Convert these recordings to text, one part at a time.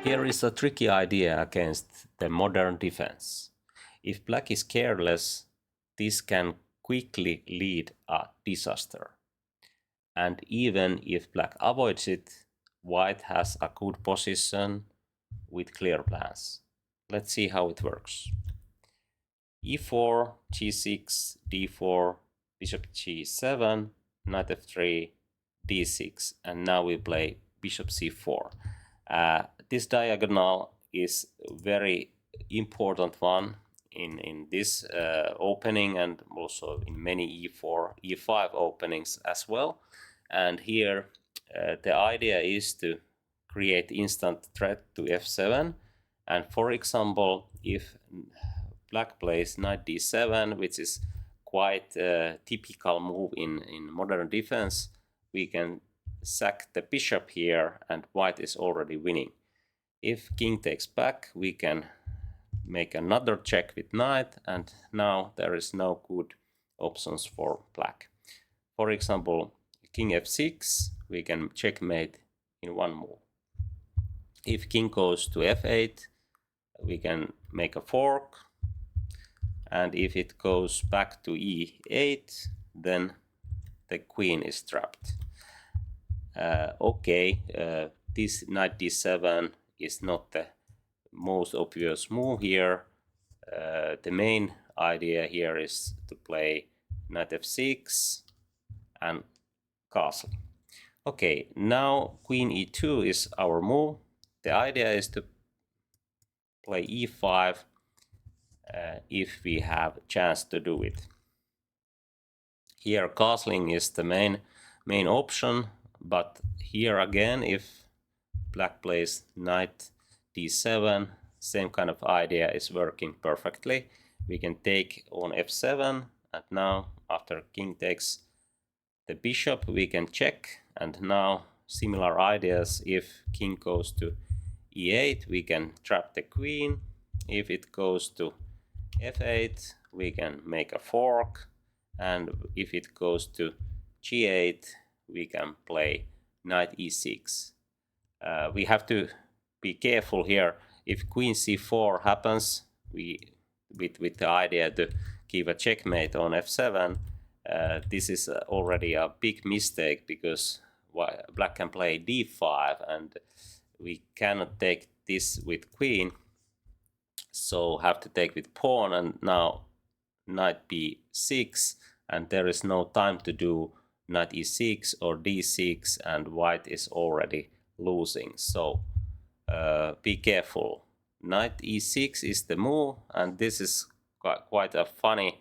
Here is a tricky idea against the modern defense. If black is careless, this can quickly lead a disaster. And even if black avoids it, white has a good position with clear plans. Let's see how it works. e4, g6, d4, bishop g7, knight f3, d6, and now we play bishop c4. This diagonal is a very important one in this opening and also in many e4, e5 openings as well. And here the idea is to create instant threat to f7. And for example, if black plays knight d7, which is quite a typical move in modern defense, we can sack the bishop here and white is already winning. If king takes back, we can make another check with knight, and now there is no good options for black. For example, king f6, we can checkmate in one move. If king goes to f8, we can make a fork, and if it goes back to e8, then the queen is trapped. This knight d7 is not the most obvious move here. The main idea here is to play knight f6 and castle. Okay, now queen e2 is our move. The idea is to play e5 if we have a chance to do it. Here castling is the main option, but here again, if black plays knight d7, same kind of idea is working perfectly. We can take on f7, and now after king takes the bishop, we can check, and now similar ideas. If king goes to e8, we can trap the queen. If it goes to f8, we can make a fork, and if it goes to g8, we can play knight e6. We have to be careful here. If queen c4 happens, with the idea to give a checkmate on f7, this is already a big mistake, because black can play d5 and we cannot take this with queen, so have to take with pawn, and now knight b6, and there is no time to do knight e6 or d6, and white is already losing. So be careful. Knight e6 is the move, and this is quite a funny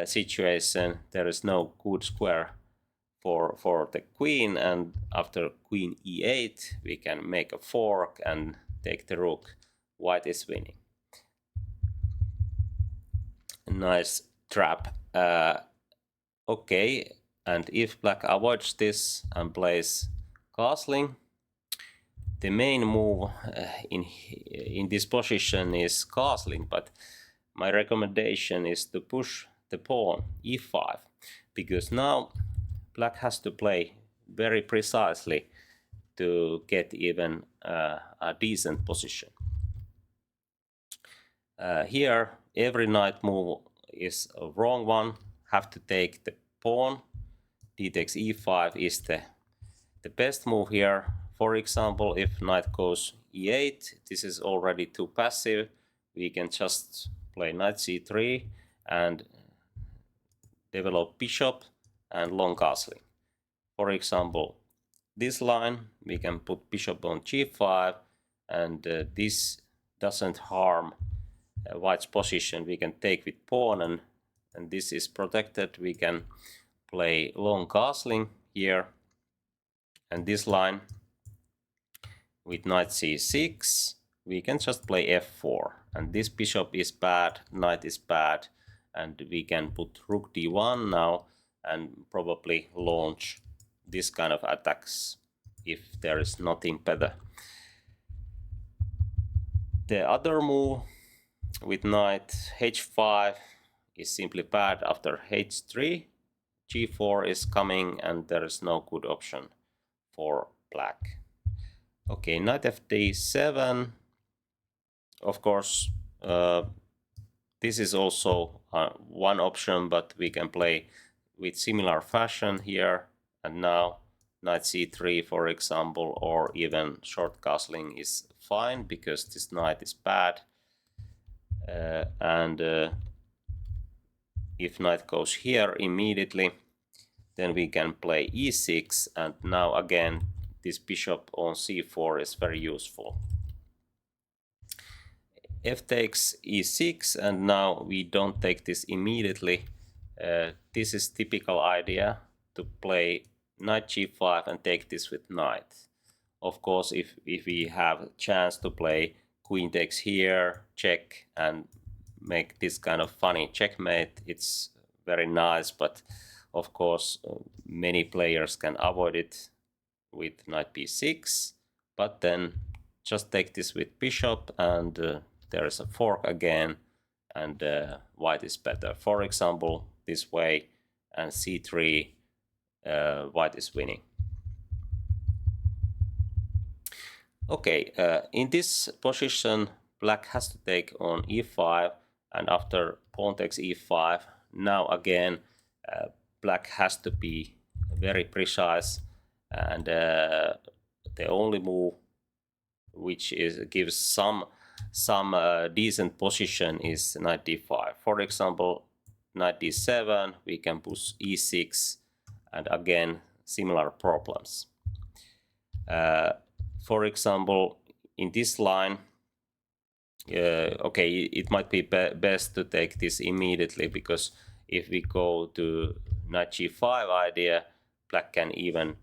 situation. There is no good square for the queen, and after queen e8 we can make a fork and take the rook. White is winning. Nice trap. Okay, and if black avoids this and plays castling, the main move in this position is castling, but my recommendation is to push the pawn e5, because now black has to play very precisely to get even a decent position. Here every knight move is a wrong one. Have to take the pawn. D takes e5 is the best move here. For example, if knight goes e8, this is already too passive. We can just play knight c3 and develop bishop and long castling. For example, this line, we can put bishop on g5, and this doesn't harm white's position. We can take with pawn, and this is protected. We can play long castling here, and this line with knight c6, we can just play f4, and this bishop is bad, knight is bad, and we can put rook d1 now and probably launch this kind of attacks if there is nothing better. The other move with knight h5 is simply bad. After h3, g4 is coming, and there is no good option for black. Okay, knight fd7. Of course, this is also one option, but we can play with similar fashion here. And now knight c3, for example, or even short castling is fine because this knight is bad. If knight goes here immediately, then we can play e6, and now again this bishop on c4 is very useful. F takes e6, and now we don't take this immediately. This is typical idea to play knight g5 and take this with knight. Of course, if we have a chance to play queen takes here, check, and make this kind of funny checkmate, it's very nice, but of course many players can avoid it with knight b6, but then just take this with bishop, and there is a fork again, and white is better. For example, this way, and c3, white is winning. Okay, in this position, black has to take on e5, and after pawn takes e5, now again black has to be very precise, and the only move which gives some decent position is knight d5. For example, knight d7, we can push e6, and again similar problems. For example, in this line, okay, it might be best to take this immediately, because if we go to knight g5 idea, black can even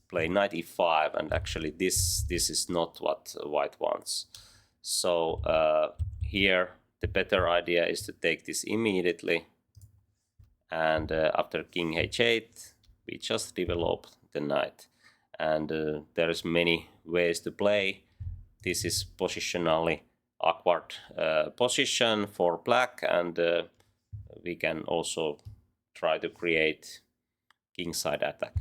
play knight e5, and actually this is not what white wants. So here the better idea is to take this immediately, and after king h8 we just develop the knight, and there's many ways to play. This is positionally awkward position for black, and we can also try to create kingside attack.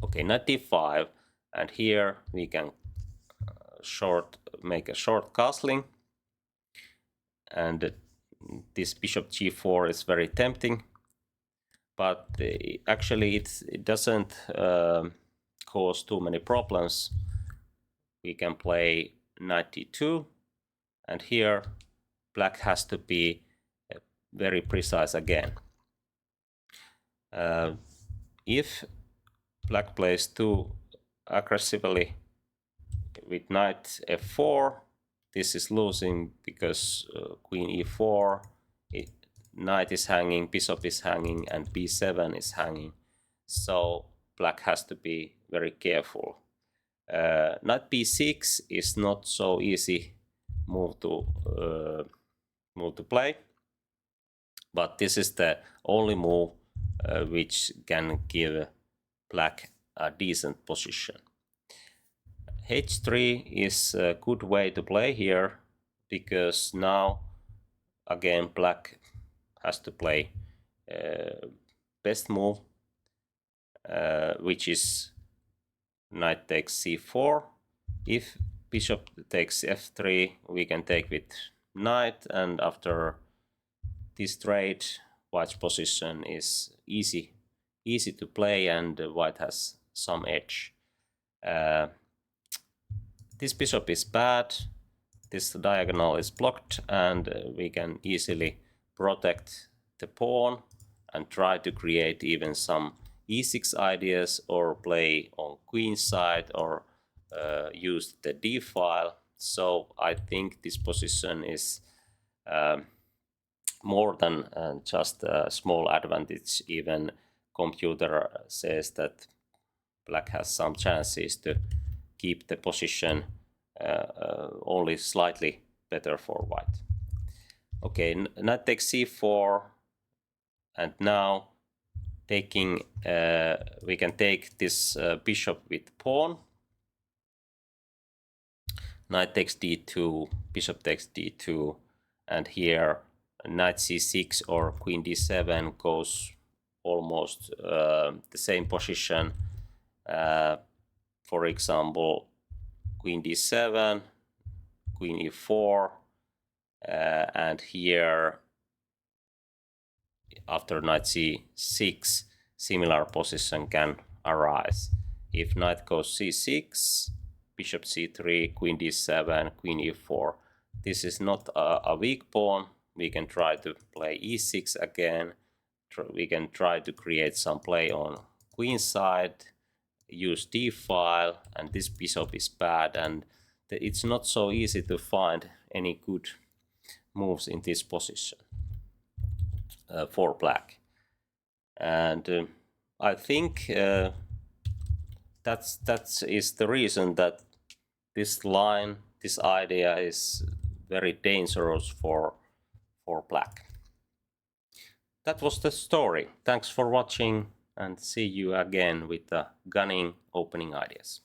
Okay, knight d5, and here we can make a short castling, and this bishop g4 is very tempting, but actually it doesn't cause too many problems. We can play knight d2, and here black has to be very precise again. If black plays too aggressively with knight f4, this is losing, because queen e4, knight is hanging, bishop is hanging, and b7 is hanging. So black has to be very careful. Knight b6 is not so easy move to play, but this is the only move which can give black a decent position. h3 is a good way to play here, because now again black has to play best move, which is knight takes c4. If bishop takes f3, we can take with knight, and after this trade, white's position is easy to play, and white has some edge. This bishop is bad, this diagonal is blocked, and we can easily protect the pawn and try to create even some e6 ideas, or play on queen side, or use the d file. So I think this position is more than just a small advantage. Even computer says that black has some chances to keep the position only slightly better for white. Okay, knight takes c4, and now taking we can take this bishop with pawn. Knight takes d2, bishop takes d2, and here knight c6 or queen d7 goes almost the same position. for example, queen d7, queen e4, and here after knight c6 similar position can arise. If knight goes c6, bishop c3, queen d7, queen e4. This is not a weak pawn. We can try to play e6 again. We can try to create some play on queen side, use d-file, and this bishop is bad, and it's not so easy to find any good moves in this position for black. And I think that is the reason that this line, this idea is very dangerous for black. That was the story. Thanks for watching, and see you again with the Cunning opening ideas.